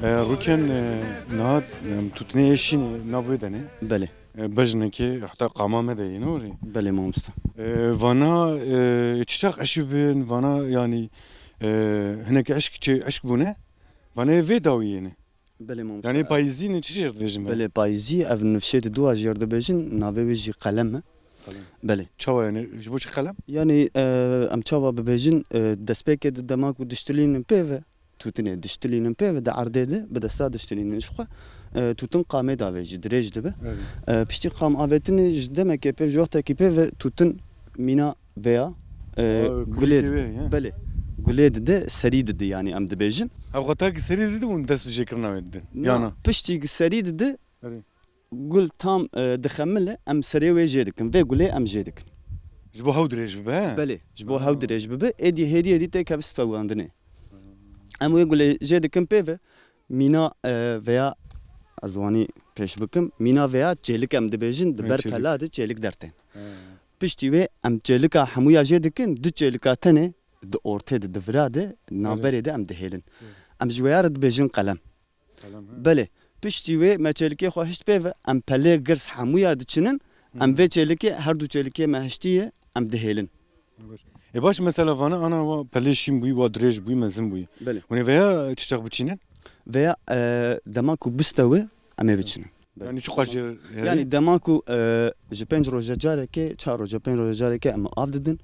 روكان نهاد توتني ايشين نافي دني بله بجنكي حتى قامامه دي نوري بله مامستا فانا تشتاق اشبين فانا يعني هناك عشق بونه فانا في داويين بله مامستا يعني بايزين تشير ديجن بله بايزي اف نفشيت دو اجير دبجن نافي بيجي قلم بله تشاو يعني جبوش خلم يعني ام تشاوا ببجن دسبيك دماغ دشتلين بيفا توتني دشتلين بيفا دا عردده بدستا دشتلين شخه توتن قامه دا بيجي دريج دبه بشتي قام افتني جدما كي بيف جوقتا كي بيف توتن مينا فيا جليد بله جليد ده سريد ده يعني ام دبجن ابغى سريد دي وندس بشكرنا ودن يعني بشتي سريد ده قل تام دخمله ام سري وجهدك في قولي ام جهدك جبو هودريج بها بله جبو هودريج ببه هدي تك بستواندني ام يقول جهدك بيفا مينا veya azwani peş bıkım mina veya çelik em dibêjin di ber pela de çelik dertên piştî wê em çêlika hemûya jê dikin du çêlika tenê di ortê de di vira de naberê de em dihêlin em ji wêya re dibêjin qelem belê piştî wê me çêlikê xwe hişt pêve em pelê girs hemûya diçinin em vê çêlikê her du çêlikê me hiştiye em dihêlin باش مثلا فانا انا بلشيم بوي ودريج بوي مزن بوي belê وني فيا تشتاق بتشينن veya dema ku bistewe em ê biçinin يعني شو قاش yani dema ku ji pênc roja carekê çar roja pênc roja carekê em av didin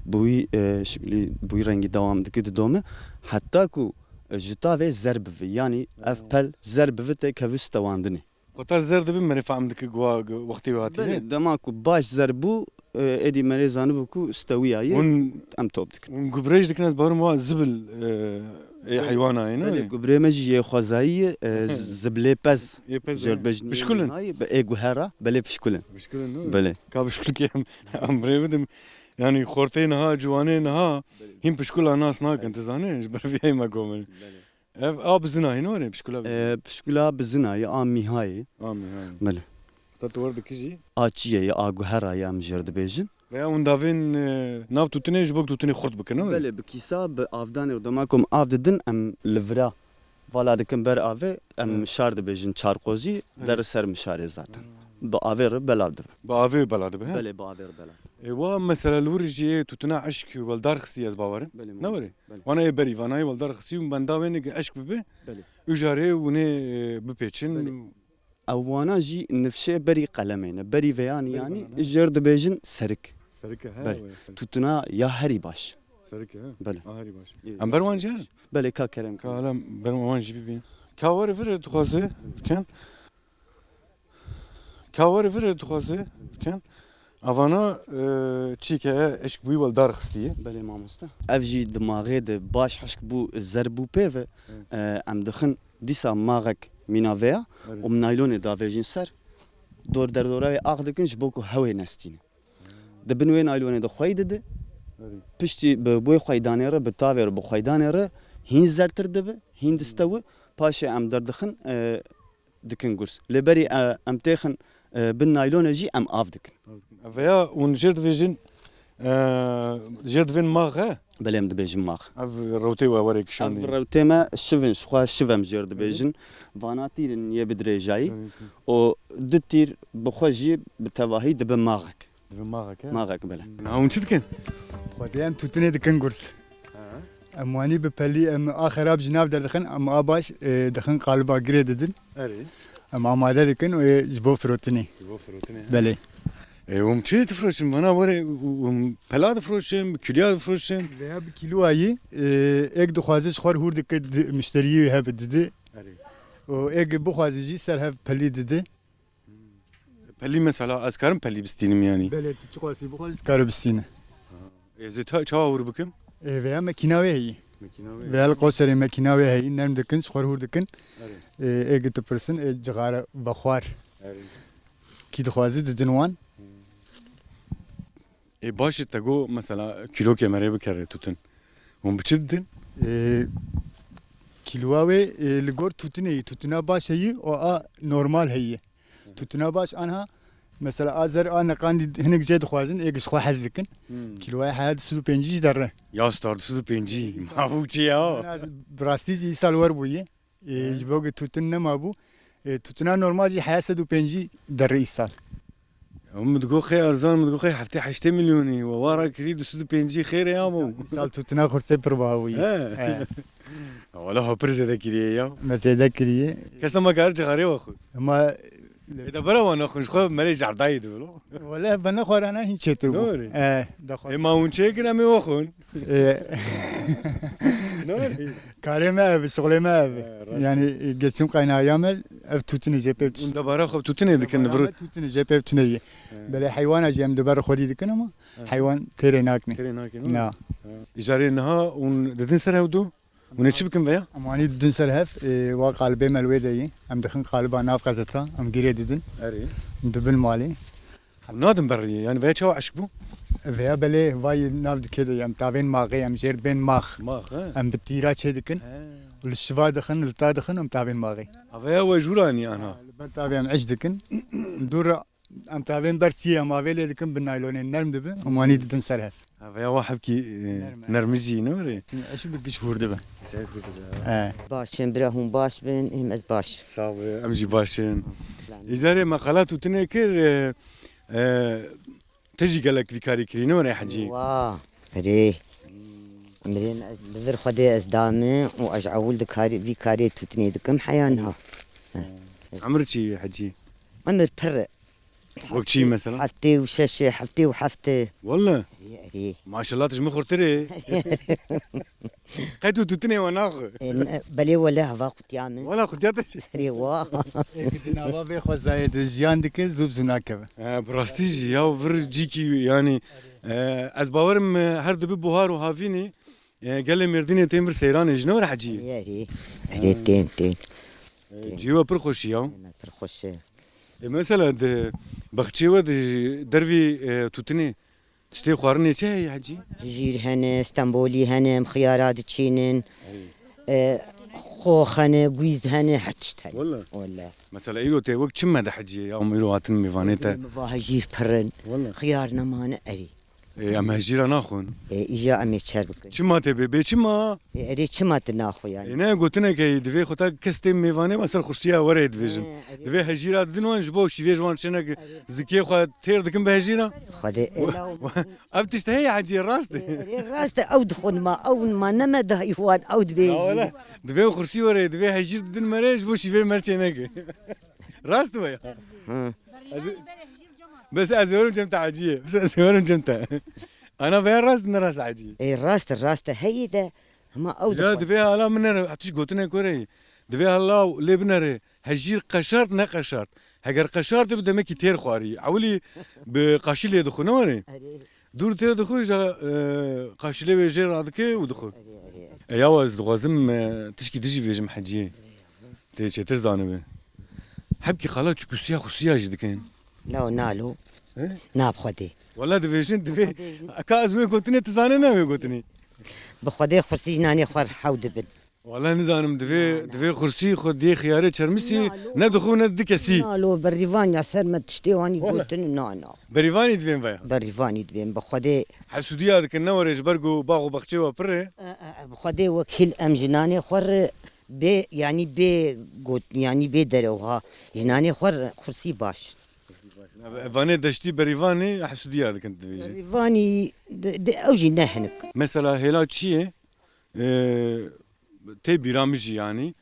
bûyî şiklî bûyî rengî dewam dike di domê heta ku ji ta vê zer bivî yanî ev pel zer bivî tê kevî stewandinê قطار زرد بين مري فهم دك وقتي واتي dema ku baş zer bû êdî merê zanibû ku stewiyaye em top dikin ونقبريج دك ناس بارم زبل حيوانه هنا gubrê me jî yê xwezayî zibilê pez بشكلن ê guhera belê pişkulin بشكلن belê كا بشكل كيم ام بريفدم يعني خورتين ها جوانين ها هم بشكل ناس ناك انت زاني جبر في ما قومل اب زنا هنا ولا بشكل pişkula bi zinayê a mîhayê امي belê تطور دك جي a çiyê a guherayê em jêr dibêjin veya undavin nav tutune jbok tutune xurt bikene belê bi kîsa bi avdanê dema ku em av didin em li vira vala dikin ber avê em mişar dibêjin çarkozî der ser mişarê zaten bi avê re belav dibe باوي بلاد به belê bi avê re belav ايوا مثلا الورجي تتنا عشق والدار خستي از باور نوري وانا يبري وانا والدار خستي وبندا وين عشق به belê اجاري وني ببيچن اوانا jî nifşê berî qelemê berî veyanî yanî jêr dibêjin serik سركه tutuna ya herî baş سركه belê هاري باش ام بروان جار belê ka kerem كلام بروان جي بي كاور فر تخازه كان كاور فر تخازه كان avana çike eşk buy wal dar xstiye belê mamoste ev jî dimagê de baş hişk bû zer bû pêve em dixin dîsa mağek mîna veya û naylonê davêjin ser dor derdora wê ax dikin ji bo ku hewê nestîne dibin wê naylonê de xwey dide piştî bi boy xweydanê re bi tavê re bi xweydanê re hîn zertir dibe hîn distewe paşê em derdixin dikin gurs lêberî em têxin bin naylonê jî em av dikin veya un jerd vejin jerd vin mağa belê em dibêjin max av rote wa warek şan ev rewtê me şivin xwe şiv em jêr dibêjin vana tîrin yê bi dirêjayî û du tîr bi xwe jî bi tevahî dibe maxek maxek belê un çitkin خديان توتني دكن قرص امواني ببلي ام اخر اب جناب دخن ام اباش دخن قالبا جريددن اري ام اماده دكن جبو فروتني بلي um çit froşum bana var pelad froşum külyad froşum veya bir kilo ayı ek duhazı xor hur dik müşteriyi hep dedi o ek bu xazıcı ser hep pelli dedi pelli mesela askarım pelli bistinim yani bele çıkası bu xaz karabistine ezet çava vur bakım veya makina ve iyi veya qoseri makina ve iyi nem dikin xor hur dikin ek de person cigara baxar ki duhazı dedinwan başı tago mesela kilo kemere bikere tutun um biçiddin kiloa ve ligor tutuna baş iyi o a normal heyi tutuna baş anha mesela azer ana kandi hinek jed khwazin ek xwa hazdikin kiloa hayat su penci darre ya star su penci mavuçi ya brastici salwar buye جبوك توتن نما بو توتنا نورمال جي حياة سدو بينجي در إيسال هم تقول خي ارزان تقول خي حفتي 8 مليوني وورا كريد سود بينجي خير يا مو سال توتنا خرسي برباوي ولا هو برز ذا كريه يا مسيدا كريه كسم ما قارج غاري واخو ما اذا برا وانا خوش خو مري جرداي دولو ولا بنا خورانا هين شتو نوري. دخل ما ون شيكنا مي واخون نوري كاري ما أبي شغلي ما أبي يعني قسم قينا يامل أف توتني جي بيبتس وندا برا خو توتني دك نفر توتني جي بيبتني بلا حيوان أجي أم دبر خودي دكنا ما حيوان تيري ناكني كرينا نا اجاري نها ون ددن سر هودو ونتشب كم فيا أماني ددن سلهف وقالبي ملويدي أم دخن قالبا ناف قزتا أم جري ددن اري دبل مالي نادم بري يعني فيا شو عشقبو فيا بلي واي ناف كده أم تابين ماغي أم جير بين ماخ ما خا أم بتيرا شيء دكن والشفا دخن التا دخن أم تابين ماغي فيا وجوراني انا تابع أم عش دكن دور أم تابين برسي أم أبيلي دكن بالنايلون النرم دبن أماني ددن سلهف فيا واحد كي نرمزي نوري ايش بدك شهور دبا سعيد باشن براهم باش بن هم از باش صعب امجي باشين اجاري مقالات وتنكر تجي قالك فيكاري كرينو ولا حجي واه ري امرين بذر خدي از دامي واجعول دكاري في كاري تتني دكم حيانها عمرك شي حجي امر بر وقت شي مثلا حفتي وششه حفتي وحفتي والله ري ما شاء الله تجمع خرتري قيتو تتني وناخ بلي ولا هفا قطيامي ولا قدياتش ري واه كنا بابي خو زايد جيان دك زوب زناكبه براستيجي يا فرجيكي يعني از باورم هر دبي بوهار وهافيني قال لي مرديني تمر سيران جنور حجي ري ري تين جيوا برخوشي يا ترخش مثلا بختشيوا درفي توتني تشتي خوارني شي حجي جير هنا اسطنبولي هنا خيارات تشينن خوخ هنا قويز هنا حتشت هنا والله والله مثلا ايلو تي وقت شما ده حجي يا ام ايلو هاتن ميفانيتا مفاها جير برن والله خيارنا مانا اري اما هجيرا ناخون إجا أمي تشربك شما تبي بي شما أريد شما تناخو يعني انا قلت لك دفي خوتا كستم ميفاني مثلا خشتيها ورا دفيجن دفي هجيرا دنوان جبو شي جوان شنك زكي خو تير دكم بهجيرا خدي افتشتهي حجي راست راست أو دخل ما أو ما نما ده يوان أو دبي ولا دفي خرسي ورا دفي هجير دن مريج بو شي مرشنك راست ويا بس ازورم جمت عجيه بس ازورم جمت انا فين راست نراس عجيه راست هي ده ما أو جا دخل دفي هلا من حتش قلتنا كوري دفي هلا لبنر هجير قشرت نقشرت هجر قشرت بده مكي تير خواري عولي بقاشيل يدخلوني دور تير دخول جا قاشيل بيجير هذاك ودخل يا واز دوازم تشكي تجي في جمع حجيه تيجي ترزانه حبكي خلاص كسيا خسيا جدكين لا نالو ناب خدي والله دفيشن دفي كاز وين قلتني تزاننا وين قلتني بخدي خرسي جناني خور حود بن والله نزانم دفي خرسي خدي خياري شرمسي ندخو ندكسي نالو بريفان يا سر ما تشتي واني قلت نا بريفاني دفين بيا بريفاني دبين بخدي حسودي هذاك النور برقو باغو بختي وبره بخدي وكيل أم جناني خور بي يعني بي قلت يعني بي دروها جناني خور خرسي باش فاني دشتي بريفاني حسودي هذاك انت دفيجي ريفاني اوجي نهنك مثلا هلا تشيه تي بيرامجي يعني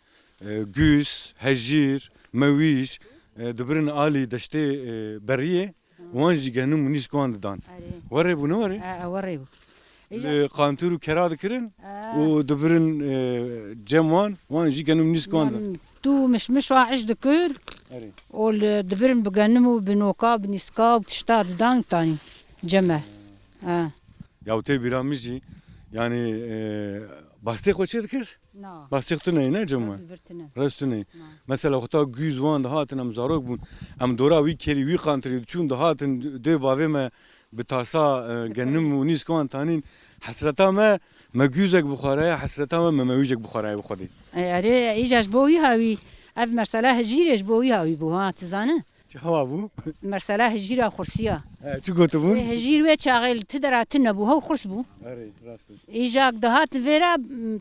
جوس هجير مويش دبرن آلي دشتي بريه وانجي جهنم منيس كوان دان وري بنوري وريبو قانتور كراد كرن ودبرن جموان وانجي جهنم منيس كوان دان تو مش واعج دكور أري. والدبرن بجنمو بنوكا بنسكا وبتشتاد دان تاني جمع يا تي بيرامجي يعني باستي خوش ذكر نا باستي ختنا هنا جموان رستني مثلا خطا جوز وان دهاتن ام زاروك بون ام دورا وي كيري وي قانتري چون دهاتن دو باوي ما بتاسا جنم ونيس كوان تانين حسرتا ما جوزك بخاري حسرتا ما مويجك بخاري بخدي اري ايجاش بوي هاوي اف مرسلا هجيرش بوي هاوي بو ها تزانه çava bu. Mesela hecira kursiya. Çu gotubun? Hecir ve çağıl tıdara tınnebu hav kurs bu. Evet rast. İjak dahat vera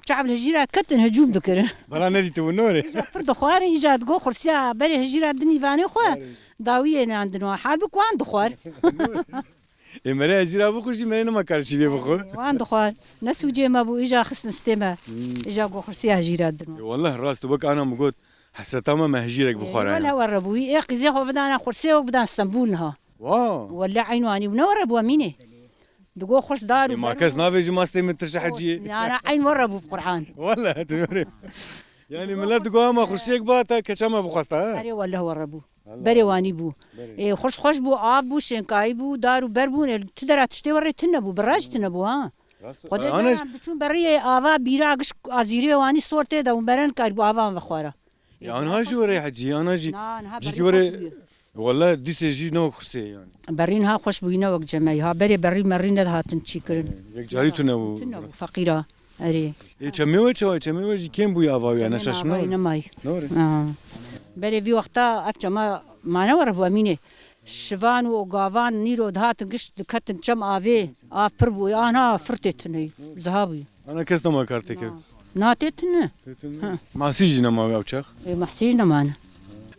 çağıl hecira katın hücum dikir. Bana ne diytu bu nore? پر دخوار ایجاد گو خورسیا بری هجیرات دنی وانی خو داویه ناندنو حال بکوان دخوار Emre ecira bu kuşi mene ma karşı bir bu. وان دخوار نسوجي ما بو اجا خصن استما اجا گو خورسیا هجیرات دنو والله rast bak ana مقول حسرتما ما هجيرك ولا بخارا. وربوي ايه قزي خو بدانا خورسيا وبدان اسطنبول نها واو. ولا عينواني ونوربو امينه دقو خرس دار ما كاس نافج ما استي مترشح حجي. انا عين وربو بقران والله تمري. يعني ملات قوام خرسيك باتا كشما بخستا. اري ولا وربو بري واني بو إيه خرس خوش بو آب بو شنكاي بو دارو بربون تدرا تشتي وري تنبو براج تنبو ها خودی انا بچون برای آوا بیراقش ازیری وانی سورته دا برن کار بو آوا بخوره يعني ها شو وري حجي انا جي نه جيكي وري والله دي سي نو خرسي يعني. برین ها خوش بگینا وقت جمعی ها بری بری مرین هاتن چی کرن يك جاري تنو. تنبو فقیره اری اي چميوه چميوه جي كم بو يافاوي انا شاشنا. نمای نوري. بری وی وقتا افچما ما نور بو امینه شوان و گاوان نیرو دهاتن گشت دکتن چم آوی آف پر بو آنها فرتتنی زهابی انا كاس ما كارتك. ناتتنه ما سيجنا ما اوچخ. محسیج نمانه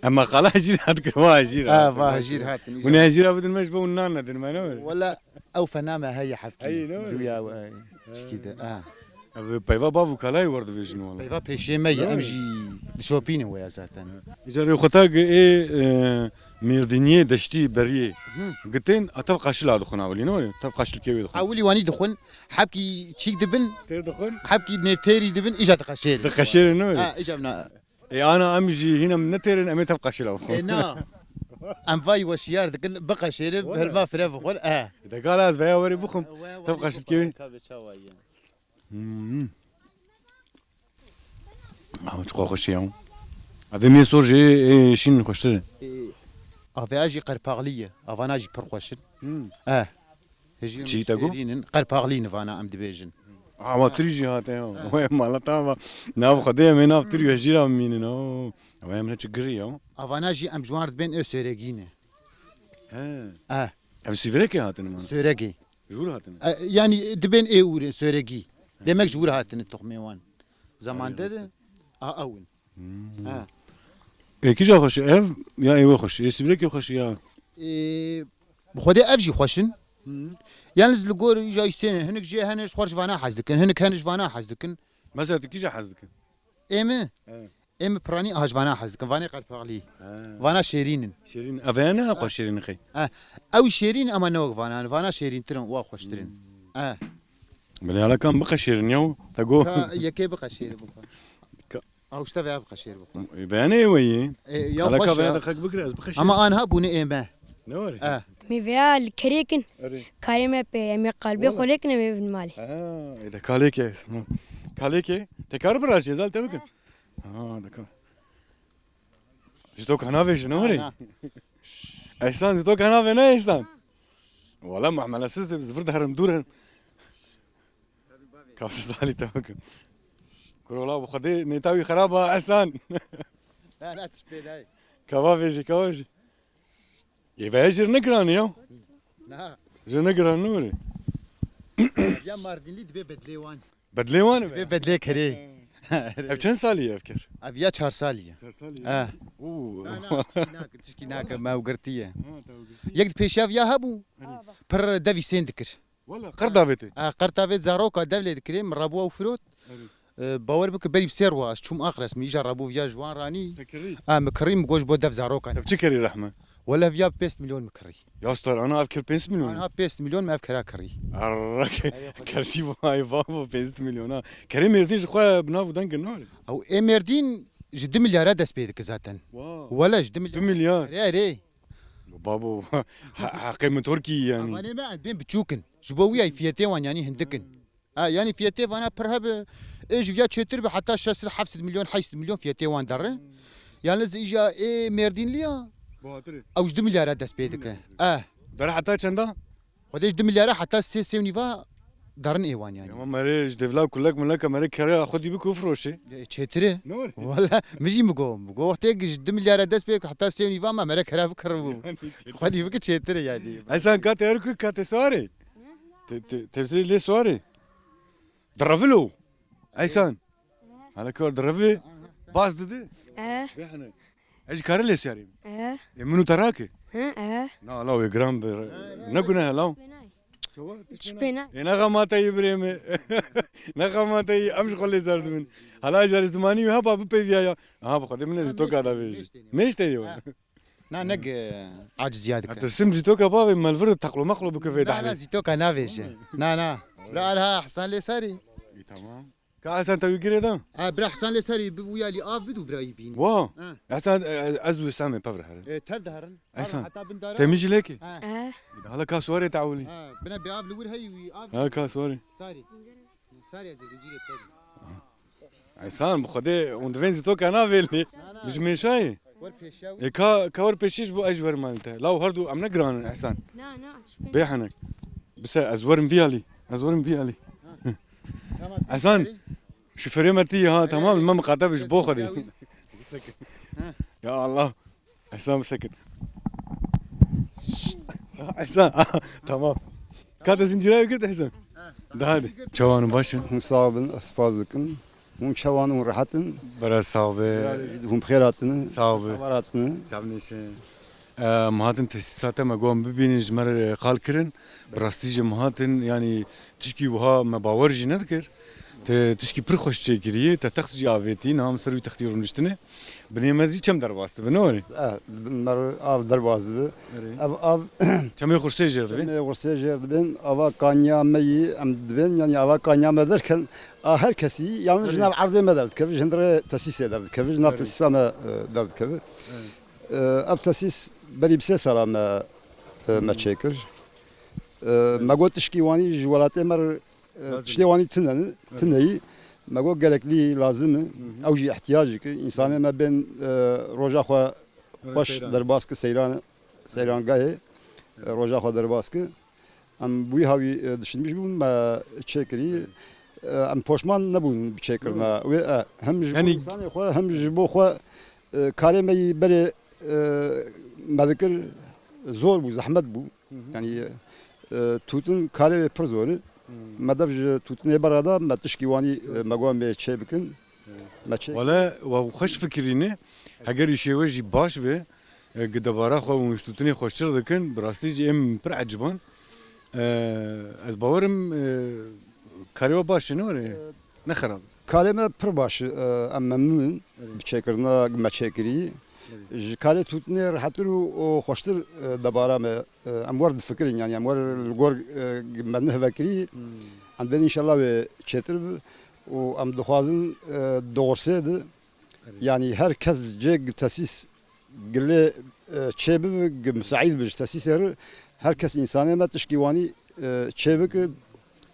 اما قال هجير هاد كوا هجير. هجير هاتني وني هجير بدل مش بو نانا دل ما نور. ولا او فنامه هي أي حبكي نور. دويا كده بايفا بافو كلاي ورد فيجن والله. بيفا بيشيمي امجي شوبيني ويا زاتن جاري خطاق ايه ميردينيه دشتي بريه. قلتين اتفق اشلا دخنا ولي نور اتفق اشل كيوي دخنا. اولي واني دخن حبكي تشيك دبن تير دخن. حبكي نفتيري دبن اجا تقشير دخشير نور. اجا بنا اي انا امجي هنا من نتر امي تبقى اشلا دخن. نا ام فاي وشيار دكن بقى شير بهالما فريف خل اذا قال از بيا وري بخم تبقى اشل كيوي. تقوا خوش يوم. هذا مي سورجي شين خوشتر. افاجي قرباغليه افاناجي برخوشن هجي شي تاكو؟ قرباغلين فانا ام دبيجن ما تريجي هاتين وين مالتا ناف خديه من ناف تري هجيرا مين نو وين من تشغري افاناجي ام جوارد بين اسريجينه ها ام سيفريكي هاتين من سوريجي جور هاتين يعني دبين ايور سوريجي demek جور هاتن التخميوان زمان ده اول كي جا خوش اف يا ايوه خوش سيفريكي خوش يا بخودي افجي خوشن yalnız لگور جا istene هنك جي هنش خورش فانا حزدكن هنك هنش فانا حزدكن مثلا كي جا حزدك ايمه ايمه براني هاش فانا حزدكن فاني قال فاغلي فانا شيرين شيرين افانا اقوى شيرين خي او شيرين اما نوق فانا شيرين ترن وا خوشترن بلي على كان بقى شيرين يو تقول يكي بقى شير بقى او اشتبع بقى شير بقى باني وي يا على خوش كان دخك بكره از بقى اما انا هبوني ايمه نوري ميفيا الكريكن كاريمة بي قلبي خليكنا من مالي اذا كاليكي كاليكي تكار براش يزال تبكن دكار جتوك هنا في شنوري احسان جتوك هنا في نه احسان ولا محمل اساس زفرد هرم دور كاوس سالي تبكن كرولا بخدي نتاوي خرابه احسان لا تشبه داي كوافيجي يبقى نقران يو لا نقران نوري يا ماردين لي دبي بدليوان بدليوان دبي بدلي كري كم سالي افكر افيا 4 ساليه 4 سالي اوه تشكي ناك ما وقرتيه يقد بيشاف يا هبو بر دافي سندكر والله قردافيتي قرطافيت زاروكا دبلي دكري من رابوا وفروت باور بك بري بسيروا شوم اخرس مي جربوا فيا جوان راني مكريم جوج بو دف زاروكا تبتكري رحمه ولا فيا 5 مليون مكري يا اسطى انا افكر 5 مليون انا 5 مليون ما افكر كري عرك كرسي فاي بابا 5 مليون كريم يرديش خويا بنافو دنك النور او امردين جد مليار دس بيدك ذاتن ولا جد 2 مليار يا ري بابو قيمه تركي يعني انا ما بين بتشوكن جبويا فيتي وان يعني هندكن يعني فيتي وانا برهب ايش فيا تشتر حتى 6 7 مليون 5 مليون فيتي وان در يعني اجا مردين ليا او جد مليار دس بيدك در حتى چندا خدش 2 مليار حتى 3 نيفا darın evan yani. Ama mere devla kullak mulaka mere kere xudi bi kufroşi. Çetiri. Ne var? Valla mijî mi gom. Gohtek 2 milyara dest pek hatta sevni vama mere kerav kırbu. Xwedî bike çetiri yani. Aysan kat erku kat sari. Tefsir le sari. Dravilo. Aysan. Hala kar dravi. Baz dedi. Behne. Ej karı le sari. Minu taraki. Na la ve gram ne günah la. شبينا نغمات يبريمي نغمات امش خلي زرد من هلا جار زماني ها باب بيفيا ها بقدم من زيتو كذا بيجي مش تيو Na neg aciz ziyadik. ترسم زيتو كباب مالفر تقلو مقلو بكفي لا لا دحلي زيتو كنافيش. نا لا لها حسن لي ساري. تمام كاسان تو يجري ده برا حسن لي ساري ويا لي اب بدو برا يبين. وا احسن ازو سامي بفر تل دهرن. أحسن. حتى بندار. تمشي لك اه هلا كاسوري تعولي بنا بياب لور هي وي اب ها كاسوري ساري. ساري زنجيري بتاعي. عيسان بخدي وندفين زيتو كنافيلي مش مشاي ور بيشاوي. كور بيشيش بو اجبر مالته لو هردو ام نقران احسن لا لا شبينا بيحنك بس ازورم فيالي ازورم فيالي حسن شوفري متي ها تمام ما مقاطبش بوخدي يا الله حسام سكت حسام tamam كاتا زنجيراي قلت حسام ده هذه جوان باشن هم صابن اسبازكن هم شوان راحتن برا صاحبي هم خيراتن صاحبي خبراتن جابني شيء مهاتن تسيساته ما قوم ببين جمر قال كرن براستيج مهاتن يعني تشكي وها ما باورجي نذكر تشكي برخوش تشكريه تتخجي عافيتي نام سروي تختير نشتنه بنيمازي كم درباست بنوري مر av darbazdı av كم يخش تجرد بين ne kursa jerdin ava kanya meyi am dibin yani ava kanya mederken herkesi yalnız jnav arz ederdi kevi jindre tesis ederdi kevi jnav tesis ama derdi kevi av tesis beri bise salama ma çekir ma gotiş ki vani jwalat emer işte vani tınayı ما قو قالك لي لازم او جي احتياجك انسان ما بين روجا خو خوش درباسك سيران قاهي روجا خو درباسك ام بوي هاوي دشنمش بون ما تشكري ام بوشمان نبون بتشكرنا هم يعني انسان خو هم جبو خو كلمه بري ما ذكر زور بو زحمت بو يعني توتن كلمه پر زور مدف توتني برادا ما تشكيواني مقوم بشيبكن ما تشي ولا وخش فكريني هجر يشيوجي باش به قد بارا خو مشتوتني خوشر دكن براستي ام بر عجبان از باورم كاريو باش نوري نخرب كلمه پر باش ام ممنون بشكرنا ما تشكري كاله توتني راحتر وخوشتر دبارا ام ورد فكرين يعني ام ور الجور منه فكري عند ان شاء الله تشتر وام دخوازن دورسيد يعني herkes جيج تاسيس قال تشيب مساعد باش تاسيس herkes insani ما تشكيواني تشيبك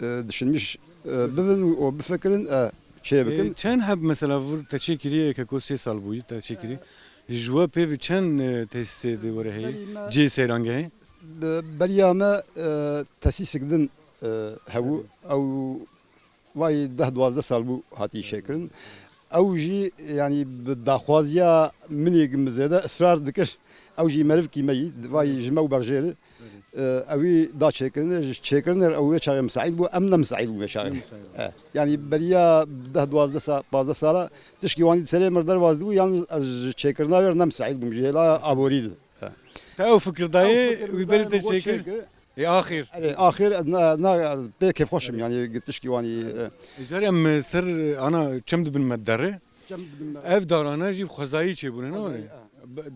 دشنمش بفن وبفكرن تشيبكن كان حب مثلا فور تشكري ككو 6 سال بوي تشكري جوا بيف كان تسيد وره هي جي سيرانغه بريامه تاسيس كدن هو او واي 10 سال بو هاتي شكرن او جي يعني بداخوازيا مني مزيده اصرار دكر او جي مرف كيمي واي جمو برجيل اوي دا شكرن او شاغ مساعد بو امنا مساعد بو شاغ يعني بريا 10 سال تشكي واني سلام مردر وازدو يعني شكرنا ورنا مساعد بو جيلا ابوريد تاو فكر داي ويبرد تشكر اخر اخر نا كيف خوشم يعني قلت تشكي واني جاري سر انا كم بالمدره اف دارانا جيب خزايي چيبونه نوري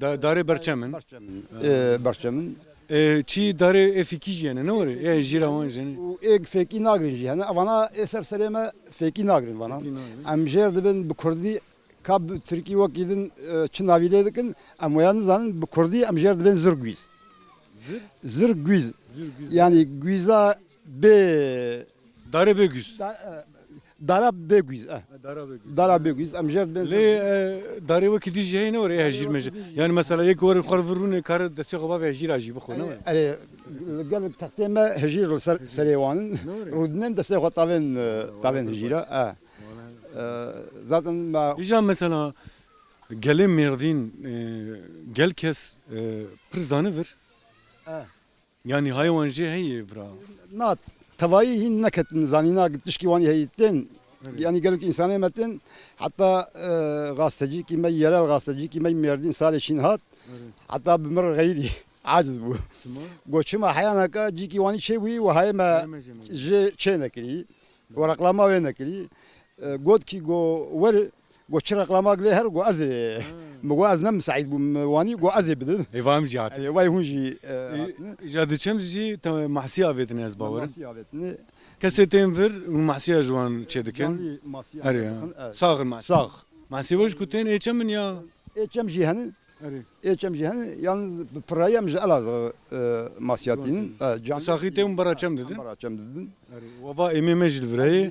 داري برچمن برچمن چی داره افیکی جنه نوره یا جیروان جنه و ایک فکی ناگرین جهنه اوانا اثر سلامه فکی ناگرین وانا ام جر دبن بکردی کاب ترکی وکیدن چناویله دکن ام ویان زانن بکردی ام جر دبن زرگویز زرگویز yani güza be dare be güz dara begüz. Dara begüz. Em jer ben. ليه داري وقت دي جاي نور ايه هجير مج يعني مثلا يك ور خرفرون كار دسي غبا هجير اجي بخو نور Ere gel tahtime hejir sereyvanın. Rudnen de seyho taven hejira. Zaten ma يجا مثلا قال ميردين قال كاس برزانه فر يعني hayvan جي هي فرا na tavayı hin neketin zanina gitmiş vani heyitten. Yani gelip insan emetin hatta gazeteci kime yerel gazeteci kime merdin sadece şinhat hatta bimir gayri aciz bu. Goçuma hayanaka ciki vani şey bu ve hayma je çenekri varaklama ve nekri god ki go ver go çıraklama gle her go az مو از نم سعید بوم وانی گو از بدن ايفام جات وای هونجی جاد چم جي محسي افيتني از باور مسیاوتنی كاستين فر محسي جوان چدكن اري صاغ sağ محسي وش كنتين اي چم يا eçem cihanı اري eçem cihanı yalnız prayam jalaz masiyatinin can ساخيتين برا چم ددن eçem dedin اري وفا امي مجد فراي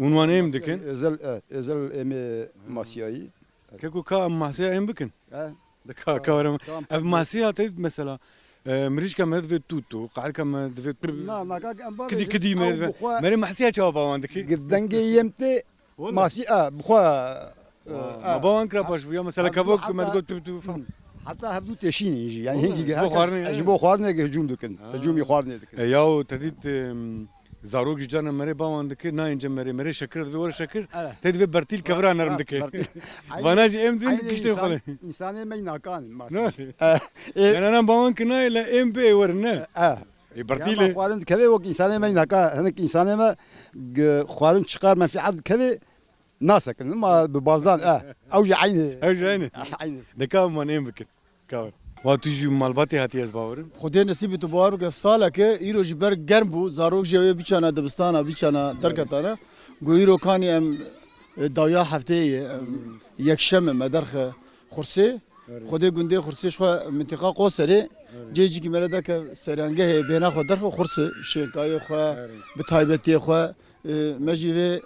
عنوان ام دكن özel emi masiyayı كيكو كا محسي ام بكن ha دكا كارم اف محسي هاتيت مثلا مريش كما دفيت توتو قاعد كما دفيت na nakak amba كدي مري محسي جواب عندك gidenge yemte masi buxa ما بوان كراباش يا مثلا كافوك ما تقول تبتو فهم hatta hevdu teşin inji yani Oğlum, hengi bu xwarnı- jibo xwarne hücum dikin hücum xwarne dikin ياو تديت زاروك جانا مري باوان دك ناين جمري مري شكر دور شكر تدي برتيل كفرا نرم دك وانا جي ام دين كشتي خله insan emeği nakan masi يعني انا باوان كنا الى ام بي ورنا برتيل xwarın keve o insan emeği nakan hani insan emeği xwarın çıkar menfiat keve nasakin ama bazıdan avcı aynı هاجاني aynı دكا ما نيم بك كاور واتجي مالباتي هاتي از باورن خدای نصیب تو بارو که ساله که ایرو جبر گرم بو زاروک جوی بیچانا دبستانا بیچانا درکتانا گو ایرو کانی ام دایا هفته یکشم مدرخ خرسی خدای گنده خرسی شو منطقه قوسری جیجی کی مرده که سرانگه بینا خود درخ خرسی شیکای خو به تایبتی خو مجیوه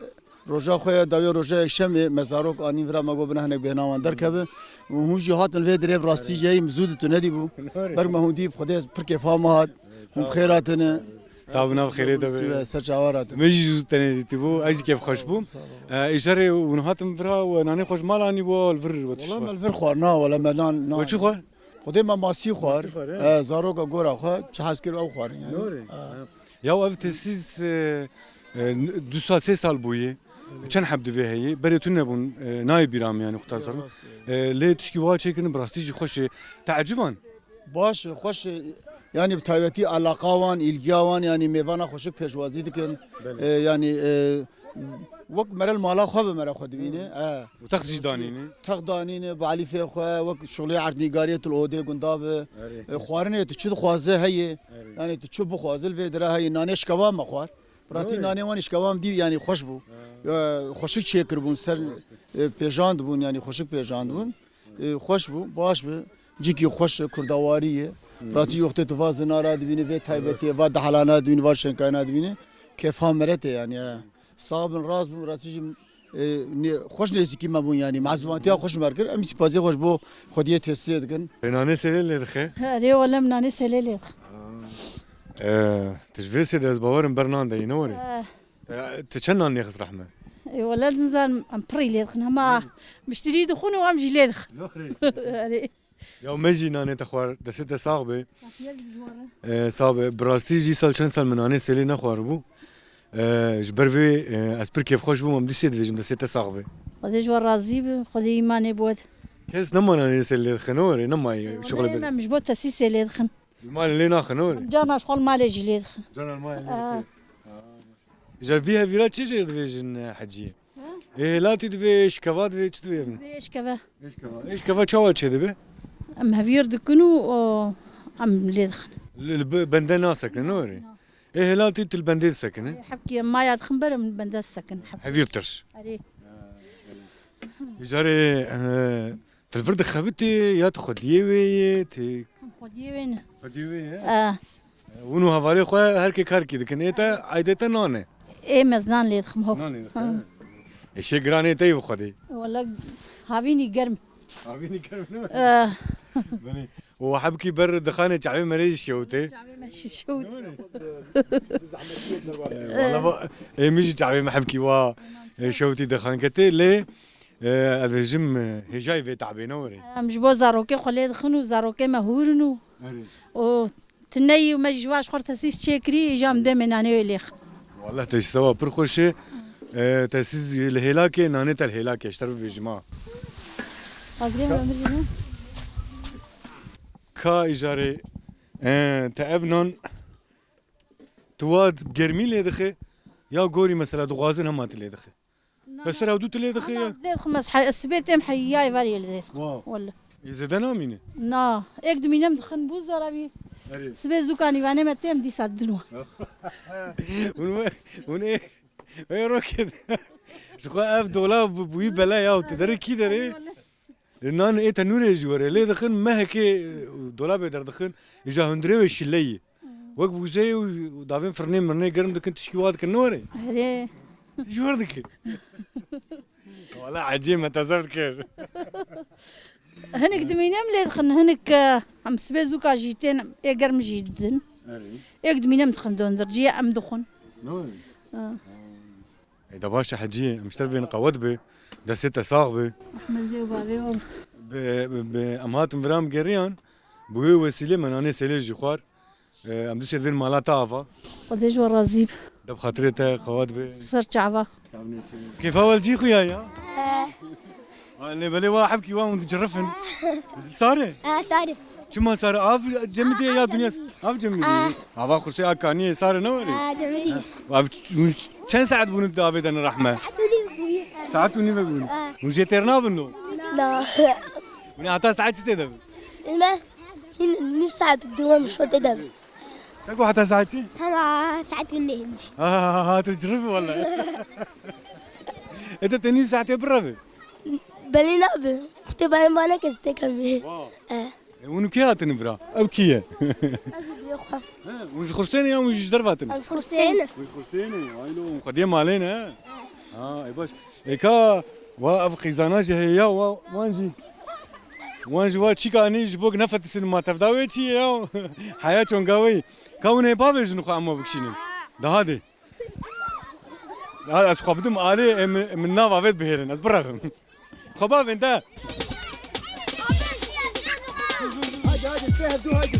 روجا خویا داوی روجا یکشم مزاروک آنی ورا مگو بنهنگ بیناوان درکبه و هوجی هاتن وی دریب راستی جایی مزود تو ندی بو برگ مهودی خدای پر کفام هات هم خیراتنه صابنا بخير ده سر جوارات مجي جزء تاني تبو اجي كيف خوش بوم اجري ونهاتم فرا وناني خوش مالاني بو الفر والله ما الفر خوارنا ولا ملان وشو خو خدای ما ماسی خوار زاروک گورا خو چه حسکر او خوار نوري يا وقت سيز دو سال سه سال بويه چند حبد في هي بريتون نبون نايب بيرام يعني اختصر ليه تشكي واجه كن براستيجي خوش تعجبان باش خوش yani bir taybeti alakavan, ilgiyavan yani mevana hoşuk peşvazi dikin yani vak merel mala xwe mere xwe dibîne وتخزي دانيني تقدانîne bi alîfê xwe vek şuxlê erdnîgariyê tu odê gunda bi xwarinê tu çi dixwaze heye yani tu çi bixwazil vê dire heye nanê şikeva me xwar Rastî nanê wan şikevam dî yani xweş bû xweşik çêkirbûn ser pêjand bûn yani xweşik pêjand bûn xweş bû baş bi cîkî xweş kurdawarî ye Rastî yoxtê tu va zinara dibînî vê taybetiye va dihelana dibînî va şenkayna dibînî kêfa merete yani sabın raz bûn rastî jî خوش نزیکی ما بون یعنی معزوماتی خوش مرکر امی سپاسی خوش بو خودیه تستی دکن ناني سليل اللي دخي هري ولا مناني سلالي تجفيسي داز باورن برنان داي نوري تشنن نيخس رحمه ولا الزنزان ام بري لي دخنا ما مشتري دخون وام جي لي دخ يا مجي ناني تخوار دسته صاغبه صاغبه براستي جي سال چند سال من ناني سلي نخوار بو جبر في اسبر كيف خوش بو مدي سيد فيجم دسته صاغبه خدي جوار رازي خدي ايماني بود كيس نما ناني سلي خنوري نما شغل ما مش بود تسيسي لي دخن المال اللي ناخنوري جانا شغل مالي جي لي دخن جانا المال جا فيها فيلا تشجر فيجن حجيه ايه لا تدفي شكفات في تدفي ايش كذا ايش كفا تشاوت شدبه ام هفير دكنو ام لي دخن البندان ناسك نوري ايه لا تيت البنديل سكن حبكي ما يدخن بر من بند السكن حفير ترش اري جاري تلفرد خبتي يا تخديوي تي خدي وين خديوي اه ونو هفالي خو هركي كاركي دكن ايتا عيدتا نانه ايه مزنان لي دخمه Eşek granê tey bu xwedê. والله هاويني قرم Avînî kerim آه ne? O hebkî ber dixanê çavê merêj şewtê. ماشي شوت Valla êmî jî çavê me hebkî wa şewtî dixanketê lê ez ê jim hêjayê vê terbêne were. مش بو زاروكي خلي دخنو زاروكي مهورنو و تني وما جواش خرت سيس تشكري جام دم ناني ليخ Valla te sewa pir xweş e te siz li hêlakê nanê te li hêlakê ji terî vêjima. اقرب امري Ka îjarê te ev nan tuwa germî lê dixe ya gorî mesela dixwazin hema tu lê dixe. Besera ew dû tu lê dixe ya? زيد خمس السبيت ام حياي فاري زيد والله Ê zêde namîne? نا اقدم ينام دخن بوز زرابي سبيت زوكاني وانا متم دي صدنوا Hûn ê roket ji xwe ev dolab bûyî bela ya tu derê kî derê? Nan ê tenûrê jî were lê dixin mehekê dolabê derdixin îja hundirê wê şilleyî. Wek wûzeyê û davên firnê mirnê germ dikin tişkî wa dikin ne were? هري Ji wer dikir? Wala ecê me te zev dikir. هنك دمينام لي دخن هنك ام سبيت زوكا جيتين اقرم جيدن اقدم ينام دخن دون درجيه ام دخن Da başa heciyê em ji tervên qewet bê destê te sax bê. احمد زي وبابي Em hatin viram geriyan bi wê wesîlê me nanê selê jî xwar em dû sêdivên mala te ava وديج ورازيب de bi xatirê te qewet bê. صر شعبه Kêfa welcî xuya ya? Lê belê wa hebkî wa hûn dicerifin. Sare? ساري Çima sare av cemidiyê ya dunyas av cemidiyê. Ava xursê a kaniyê sare ne were? جميل Av çend saet bûn tu avê de rehme? Saet û nîve bûn. Hûn jê têr nabin no? لا Hûn ê heta saet çi tê dibin? ما نفس ساعة الدوام مش وقت دم Tek heta saet çi? أنا ساعة النهمش Ha tecrübe valla. Ete tenî saetê birrevê. بلي نابي كنت باين بانا كستي كمي Hûn kê hatin vira? Ew kî ye? Hûn ji Xursênê ya hûn ji dervatin? حسين Hûn ji Xursênê. Aylo hûn xwediyê malê ne? Ha ê baş. Êka wa ev qîzana jî heye ya wan jî wan jî wa çîka anî ji bo nefetisinin ma tevda wê çi ye ya? Heya çonga wê. Ka hûn ê bavêjin xwe ema bikişînin. Daha de. Ez xwe bidim alê min nav avê bihêrin ez birevim. Xwe bavên de. هادي هادي فيها هادي